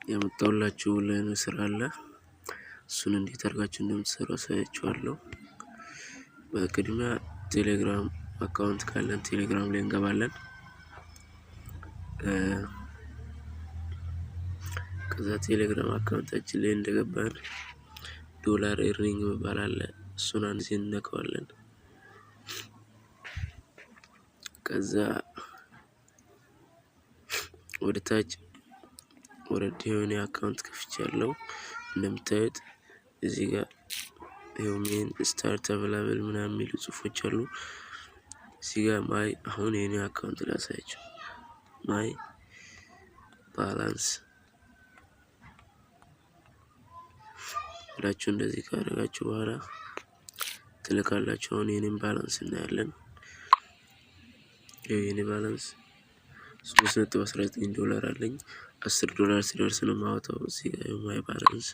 ያመጣሁላችሁ ኦንላይን ስራ አለ። እሱን እንዴት አድርጋችሁ እንደምትሰሩ አሳያችኋለሁ። በቅድሚያ ቴሌግራም አካውንት ካለን ቴሌግራም ላይ እንገባለን። ከዛ ቴሌግራም አካውንታችን ላይ እንደገባን ዶላር ኤርኒንግ መባል አለ። እሱን አንድ ጊዜ እንነካዋለን። ከዛ ወደ ታች ወረድ የሆነ አካውንት ከፍቻለሁ። እንደምታዩት እዚህ ጋር ሜን ስታርት አቬላብል ምናምን የሚሉ ጽሁፎች አሉ። እዚህ ጋር ማይ አሁን የኔ አካውንት ላሳያችሁ። ማይ ባላንስ ብላችሁ እንደዚህ ካደረጋችሁ በኋላ ትልካላችሁ። አሁን የኔን ባላንስ እናያለን። የኔ ባላንስ $3.19 አለኝ። $10 ሲደርስ ነው የማወጣው። እዚህ ጋር ማይ ባላንስ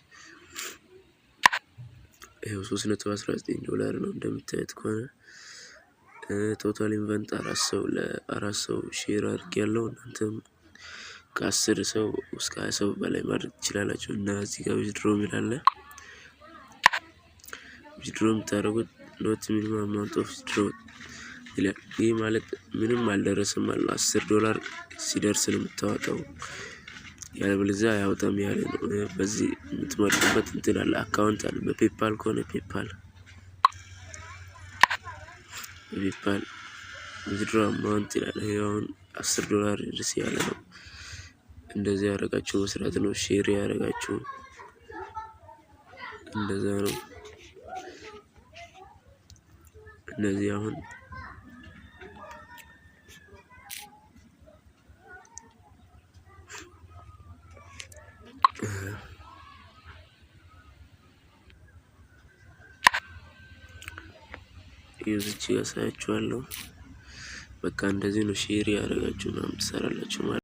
$3.19 ነው። እንደምታዩት ከሆነ ቶታል ኢንቨንት 4 ሰው ሼር አድርጌያለሁ። እናንተም ከ10 ሰው እስከ 20 ሰው በላይ ማድረግ ትችላላችሁ። እና እዚህ ጋር ዊዝድሮ ይላል። ዊዝድሮ የምታደርጉት ኖት ሚኒመም አማውንት ኦፍ ዊዝድሮ ይላል። ይህ ማለት ምንም አልደረሰም ማለት $10 ሲደርስ ነው የምታወጣው። ያለበለዚያ አያወጣም ያለ ነው። በዚህ የምትመርጡበት እንትን አለ፣ አካውንት አለ። በፔፓል ከሆነ ፔፓል ዊዝድሮ አማውንት ይላል። አሁን $10 ድረስ ያለ ነው። እንደዚህ ያደረጋችሁ መስራት ነው። ሼር ያደረጋችሁ እንደዛ ነው። እነዚህ አሁን ይዝቺ ያሳያችኋለሁ። በቃ እንደዚህ ነው ሼር ያደረጋችሁ ምናምን ትሰራላችሁ ማለት ነው።